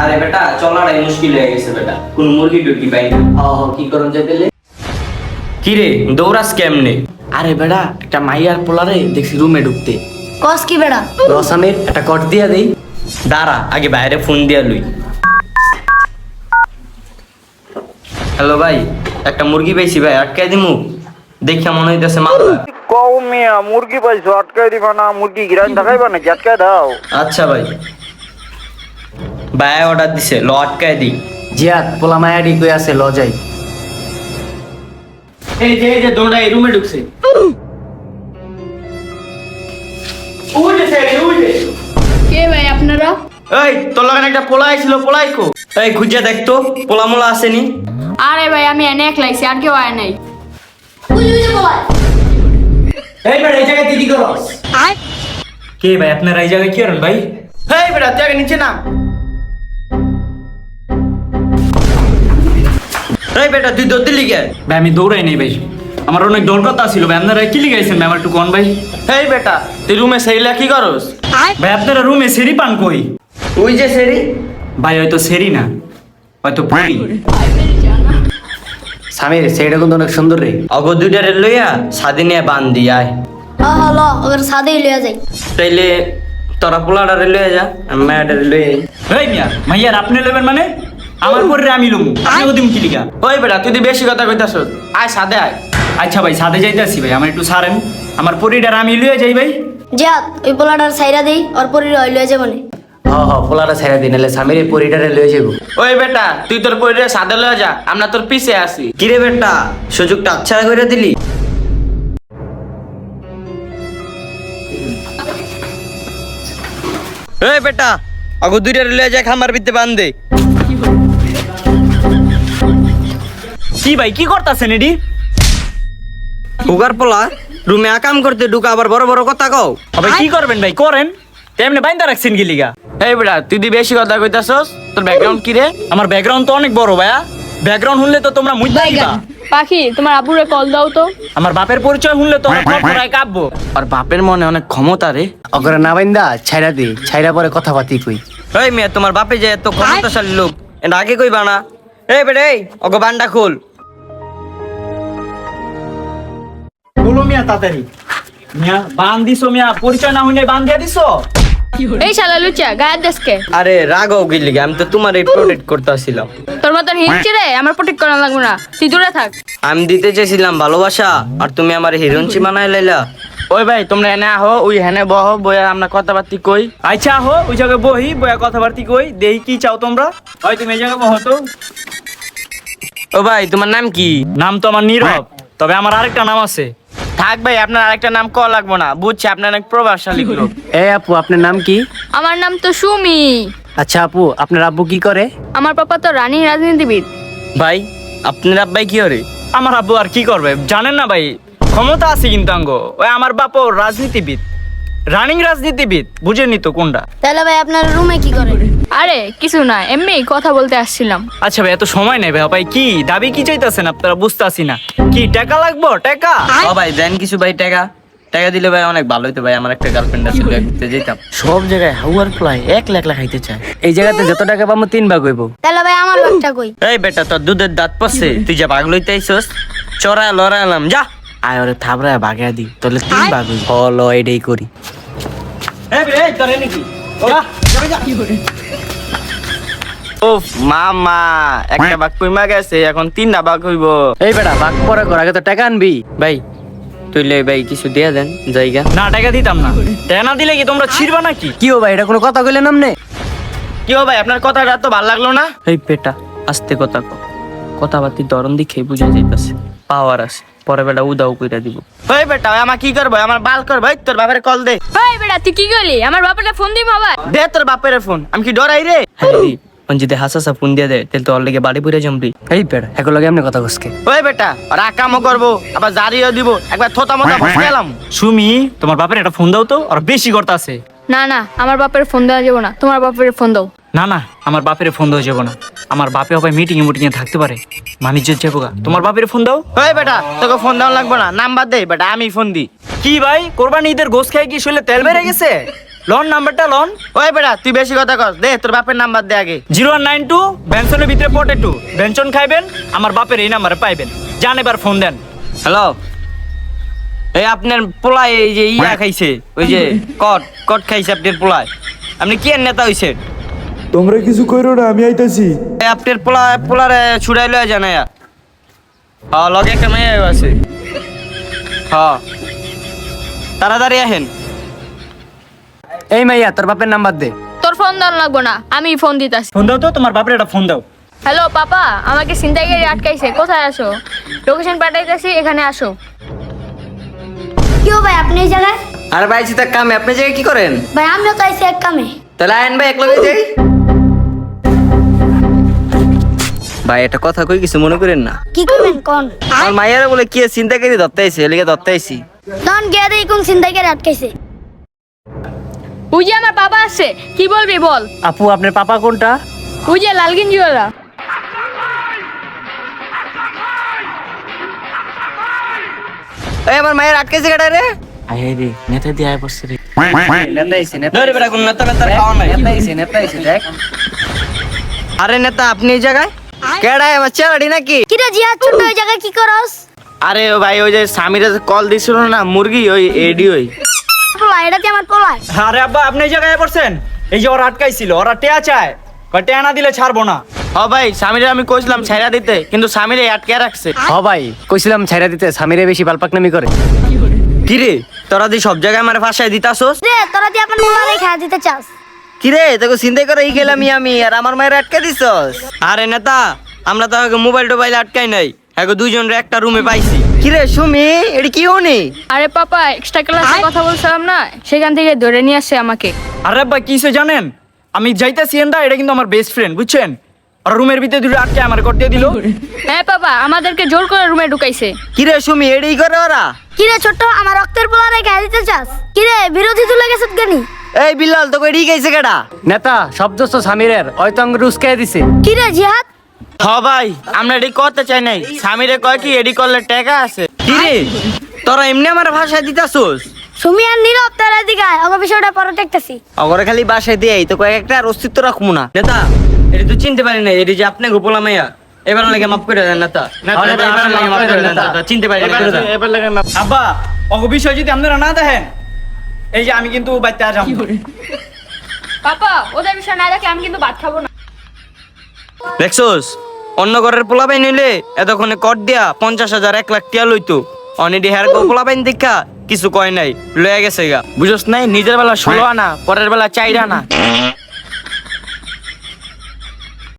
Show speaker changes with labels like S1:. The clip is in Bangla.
S1: আরে বেটা চলাটাই মুশকিল হয়ে গেছে বেটা, কোন মুরগি টুরগি পাই না।
S2: কি করুন যাইতেলে?
S1: কি রে দৌড়াস কেমনে?
S2: আরে বেড়া একটা মাইয়ার পোলারে দেখছি রুমে ঢুকতে।
S3: কস কি বেড়া?
S2: রসানের একটা কট দিয়া দেই।
S1: দাঁড়া আগে বাইরে ফোন দিয়া লুই। হ্যালো ভাই, একটা মুরগি পাইছি ভাই, আটকাই দিমু? দেখে মনে হইতেছে মাথা।
S4: কও মিয়া মুরগি পাইছো আটকাই দিবা না? মুরগি গিরান দেখাইবা নাকি? আটকাই দাও।
S1: আচ্ছা ভাই, ভাই অর্ডার দিছে, ল আটকাই দিই।
S2: জিয়াদ পোলা মায়াডি কই আছে ল যাই।
S1: এই যে দৌড়া এই রুমে ঢুকছে।
S3: কে ভাই আপনারা?
S1: এই তোর লাগান একটা পোলা আইছিল, পোলাই কো? এই খুঁজে দেখতো পোলা মোলা আসেনি।
S3: আরে ভাই আমি এনে একলাইছি, আর কেউ আয় নাই।
S2: এই বেড়া এই জায়গায় কি করস?
S5: কে ভাই আপনারা এই জায়গায় কি করেন ভাই?
S1: এই বেটা তুই আগে নিচে নাম। এই বেটা তুই দৌড় দিলি কে?
S5: ভাই আমি দৌড়াই নেই ভাই, আমার অনেক দরকার ছিল ভাই। আপনারা কি লিখাইছেন ভাই আমার একটু কোন ভাই?
S1: এই বেটা তুই রুমে সেইলা কি করস?
S5: ভাই আপনারা রুমে সেরি পান কই?
S1: ওই যে সেরি।
S5: ভাই হয়তো সেরি না, হয়তো পরি।
S2: সামির সেইটা কিন্তু অনেক সুন্দর রে।
S1: অগো দুইটারে লইয়া স্বাধীনে বান্ধি আয়।
S3: ল ওদের সাদেই লিয়া যাই।
S1: তাইলে তোরা পোলাটারে লইয়া যা, আমি মেয়েটারে লইয়া যাই।
S5: এই মিয়া ভাইয়ার আপনি নেবেন মানে? আমার পরে আমি লুম, আমি ওদিন কি লিখা?
S1: ওই বেটা তুই বেশি কথা কইতাছ, আয় সাদে আয়।
S5: আচ্ছা ভাই সাথে যাইতেছি ভাই, আমার একটু সারেন। আমার পরিটার আমি লুয়ে যাই ভাই।
S3: জিয়াদ ওই পোলাটার সাইরা দেই, ওর পরির ওই লিয়া যাবো না।
S2: পোলাটা ছেড়ে দিন নাহলে সামির এই পরিটারে লয়ে যাবো।
S1: ওই বেটা তুই তোর পরিরে সাদে লইয়া যা, আমরা তোর পিছে আছি। কিরে বেটা সুযোগটা আচ্ছা করে দিলি। এই বেটা অগো দুইটারে লইয়া যা, খামার ভিতরে বান্ধে।
S5: কি ভাই কি করতেছেন এডি?
S1: উগার পোলা রুমে আকাম করতে ঢুকা, আবার বড় বড় কথা কও।
S5: ভাই কি করবেন ভাই করেন, তেমনি বাইন্দা রাখছেন কি লিগা?
S1: এই বেটা তুই বেশি কথা কইতাছস, তোর ব্যাকগ্রাউন্ড কি রে?
S5: আমার ব্যাকগ্রাউন্ড তো অনেক বড় ভাইয়া, ব্যাকগ্রাউন্ড শুনলে তো তোমরা মুইতা দিবা।
S3: পাখি তোমার আব্বুরে কল দাও তো।
S5: আমার বাপের পরিচয় শুনলে তো আমার করায় কাঁপবো।
S1: আর বাপের মনে অনেক ক্ষমতা রে।
S2: অগরে না বাইন্দা ছাইরা দি, ছাইরা পরে কথা পাতি কই।
S1: এই মেয়ে তোমার বাপে যে এত ক্ষমতাশালী লোক, এটা আগে কইবা না? এই বেটা এই অগো বান্ডা খোল।
S5: বলো মিয়া তাড়াতাড়ি। মিয়া বান দিছো মিয়া, পরিচয় না হইলে বান দিয়া দিছো।
S3: এই শালা লুচা গায়ের দেশকে।
S1: আরে রাগও গিলি, আমি তো তোমার এই প্রোটেক্ট করতেছিলাম।
S3: তোর মতন হিংচি রে আমার প্রোটেক্ট করা লাগবে না, তুই দূরে থাক।
S1: আমি দিতে চেয়েছিলাম ভালোবাসা, আর তুমি আমার হিরোইনচি বানাই লাইলা। ওই ভাই তোমরা এনে আহো, ওই হেনে বহ, বইয়া আমরা কথাবার্তি কই।
S5: আচ্ছা হো ওই জায়গায় বহি বয়া কথাবার্তি কই, দেই কি চাও তোমরা? হয় তুমি এই জায়গায় বহো তো।
S1: ও ভাই তোমার নাম কি?
S5: নাম তো আমার নীরব, তবে আমার আরেকটা নাম আছে।
S1: থাক ভাই আপনার আরেকটা নাম কওয়া লাগবো না, বুঝছি আপনার অনেক প্রভাবশালী লোক।
S2: এই আপু আপনার নাম কি?
S3: আমার নাম তো সুমি।
S2: আচ্ছা আপু আপনার আব্বু কি করে?
S3: আমার পাপা তো রানী রাজনীতিবিদ।
S1: ভাই আপনার আব্বাই কি করে?
S5: আমার আব্বু আর কি করবে জানেন না ভাই, ক্ষমতা আছে কিন্তু আঙ্গ। ওই আমার বাপও রাজনীতিবিদ, রানিং রাজনীতিবিদ, বুঝেনি তো কোনটা।
S3: তাহলে ভাই আপনার রুমে কি করে? আরে কিছু না, এমনি কথা বলতে আসছিলাম।
S5: আচ্ছা ভাই এত সময় নেই ভাই, ভাই কি দাবি কি চাইতেছেন আপনারা? বুঝতেছি না, কি টাকা লাগবো? টাকা
S1: ও ভাই দেন কিছু ভাই, টাকা টাকা দিলে ভাই অনেক ভালো হইতো ভাই, আমার একটা গার্লফ্রেন্ড আছে, বিয়ে করতে যেতাম।
S2: সব জায়গায় হাউয়ার ফ্লাই 1 লাখ খাইতে চায়। এই জায়গাতে যত টাকা পাবো 3 ভাগ হইব।
S3: তাহলে ভাই আমার বাচ্চা কই?
S1: এই বেটা তোর দুধের দাঁত পড়ছে, তুই যা ভাগ লইতে আইছস, চড়ায় লড়াইলাম যা।
S2: আয় ওরে থাবড়ায় বাগিয়া দি, তাহলে 3 ভাগ হইব। হলো এটাই করি।
S5: এই তোরে নাকি ওরা
S1: ওফ মামা একটা ভাগ কইমা গেছে, এখন 3টা ভাগ হইব।
S2: এই বেটা ভাগ পরে কর, আগে তো টাকা আনবি।
S1: ভাই তুই লই ভাই কিছু দিয়া দেন জায়গা।
S5: না টাকা দিতাম না, টাকা না দিলে কি তোমরা ছিড়বা নাকি?
S2: কি ও ভাই এটা কোনো কথা কইলেন আমনে?
S1: কি ও ভাই আপনার কথাটা তো ভালো লাগলো না? এই বেটা আস্তে কথা কও, কথাবার্তি ধরন দেখে বুঝা যাইতাছে পাওয়ার আছে, পরে বেটা উদাও কইরা দিব। এই বেটা আমার কি করব, আমার বাল কর ভাই, তোর বাপের কল দে।
S3: ভাই বেটা তুই কি করলি? আমার বাবাকে ফোন দিই বাবা।
S1: দে তোর বাপের ফোন, আমি কি ডরাই রে? হ্যাঁ যদি হাসাসা ফোন দিয়ে দেয় তাহলে তো ওর লেগে বাড়ি পুরে জমবি।
S2: এই বেটা এখন লাগে আমনে কথা কসকে।
S1: ওই বেটা ওরা কামও করবো, আবার জারিও দিব, একবার থোতা মতো বসে গেলাম।
S5: সুমি তোমার বাপের একটা ফোন দাও তো, আর বেশি করতাছে।
S3: না না আমার বাপের ফোন দেওয়া যাবে না, তোমার বাপের ফোন দাও।
S5: না না আমার বাপের ফোন দেওয়া যাবো না, আমার বাপে হবে মিটিং এ থাকতে পারে, মানিজ্য যাবো গা। তোমার বাপের ফোন দাও।
S1: ওই বেটা তোকে ফোন দেওয়া লাগবে না, নাম্বার দে বেটা, আমি ফোন দি।
S5: কি ভাই কোরবানি ঈদের গোস খাই কি শরীরে তেল বেড়ে গেছে? লোন নাম্বারটা লোন
S1: ওই বেটা তুই বেশি কথা কস, দে তোর বাপের নাম্বার দে আগে।
S5: 0192 বেনসনের ভিতরে পটেটো বেনসন খাইবেন আমার বাপের এই নাম্বারে পাইবেন। যান এবার ফোন দেন।
S1: হ্যালো, এই আপনার পোলায় এই যে ইয়া খাইছে, ওই যে কট খাইছে আপনার পোলায়, আপনি কি এর নেতা হইছেন?
S6: তোমরা কিছু করো না, আমি আইতাছি।
S1: এই আপনার পোলারে ছুড়াই লয়ে জানায়া। হ্যাঁ, লগে একটা মেয়ে আছে। হ্যাঁ, তাড়াতাড়ি আহেন।
S2: এই মাইয়া তোর বাপের নাম্বার দে।
S3: তোর ফোন দেওয়া লাগবো না, আমি ফোন দিতাছি।
S5: ফোন দাও তো, তোমার বাপের একটা ফোন দাও।
S3: হ্যালো পাপা, আমাকে ছিনতাইকারী আটকাইছে, কোথায় আসো? লোকেশন পাঠাইতেছি, এখানে আসো।
S7: কি ভাই আপনি এই জায়গায়?
S1: আরে ভাই চিতা কামে, আপনি জায়গায় কি করেন?
S7: ভাই আমিও তো আইছি এক কামে।
S1: তাহলে আইন ভাই এক লগে যাই। ভাই একটা কথা কই, কিছু মনে করেন না।
S7: কি করবেন কোন?
S1: আমার মাইয়ারা বলে কি চিন্তা করি ধরতে আইছি, এলিগে ধরতে আইছি।
S7: তখন গিয়ে দেখি কোন ছিনতাইকারী আটকাইছে।
S3: ওই যে আমার পাপা আসছে, কি বলবি বল।
S2: আপু আপনার পাপা কোনটা?
S3: ওই যে লাল গেঞ্জিওয়ালা।
S1: এই আমার মায়ের আটকেছে কেডা রে?
S2: আয় রে নেতা দিয়ে আয় বসছে রে।
S1: নেতা আইছে, নেতা। ধরে বেটা কোন নেতা খাওয়া নাই।
S2: নেতা আইছে দেখ।
S1: আরে নেতা আপনি এই জায়গায়? কেডা আমার চেলাড়ি নাকি?
S7: কি রে জিয়া, ছোট ওই জায়গায় কি করস?
S1: আরে ও ভাই ওই যে স্বামীরা কল দিছিল না, মুরগি ওই এডি ওই।
S7: পোলা, এটা কি আমার পোলা?
S5: আরে আব্বা আপনি এই জায়গায় পড়ছেন? এই যে ওরা আটকাইছিল, ওরা টেয়া চায়, টেয়া না দিলে ছাড়বো না।
S1: হ ভাই, স্বামীরা আমি কইছিলাম ছাইরা দিতে, কিন্তু স্বামীরা আটকে রাখছে।
S2: হ ভাই কইছিলাম ছাইরা দিতে, স্বামীরে বেশি বালপাকনামি করে।
S1: কি রে তোরা দি সব জায়গায় আমার ভাষায় দিতাছস?
S7: রে তোরা দিয়ে আপনার পোলা রেখা দিতে চাস?
S1: কি রে তোকে চিন্তা করে এই গেলাম আমি, আর আমার মায়ের আটকে দিছস? আরে নেতা, আমরা তো আগে মোবাইল টোবাইল আটকাই নাই, আগে দুইজনের একটা রুমে পাইছি। কি রে সুমি, এটি কি হনি?
S3: আরে পাপা, এক্সট্রা ক্লাসে কথা বলছিলাম না, সেখান থেকে ধরে নিয়ে আসছে আমাকে।
S5: আরে আব্বা কি হইছে জানেন? আমি যাইতাছি এন্ডা, এটা কিন্তু আমার বেস্ট ফ্রেন্ড, বুঝছেন? আর রুমের ভিতরে দুটো আটকে আমার করতে দিল।
S3: হ্যাঁ পাপা, আমাদেরকে জোর করে রুমে ঢুকাইছে।
S1: কি রে সুমি, এডি করে ওরা?
S7: কি রে ছোট, আমার রক্তের পোলা রেখা দিতে চাস? কি রে বিরোধী তুলে গেছত গানি?
S1: এই বিল্লাল তোকে এডি গেছে কেডা?
S2: নেতা শব্দ তো স্বামীরের, হয়তো আঙ্গুর উস্কাই দিছে।
S7: কি রে জিহাদ?
S1: হ ভাই, আমরা এডি করতে চাই নাই, স্বামীরে কয় কি এডি করলে টাকা আছে। কি রে তোরা এমনি আমার ভাষায় দিতাছস?
S7: সুমি আর নীরব তারা দিগায়, আমার বিষয়টা পরে দেখতেছি।
S1: অগরে খালি বাসায় দিয়েই তো কয়েক একটা আর অস্তিত্ব রাখবো না। নেতা এটি তো চিনতে পারি না, এটি যে আপনি গোপলা মাইয়া, এবার লাগে মাফ করে দেন নেতা। এবার লাগে মাফ করে দেন নেতা, চিনতে পারি না। এবার লাগে মাফ।
S5: আব্বা অগ বিষয় যদি আপনারা না দেখেন, এই যে আমি কিন্তু বাইতে যাবো।
S3: পাপা, ওদের বিষয় না দেখে আমি কিন্তু ভাত খাবো না।
S1: দেখছোস, অন্য ঘরের পোলাপাই নিলে এতক্ষণে কর দিয়া 50,000 1 লাখ টিয়া লইতো। অনেডি হেয়ার পোলাপাইন দেখা কিছু কয় নাই, লয়ে গেছে গা। বুঝছ নাই, নিজের বেলা 16 আনা, পরের বেলা 4 আনা।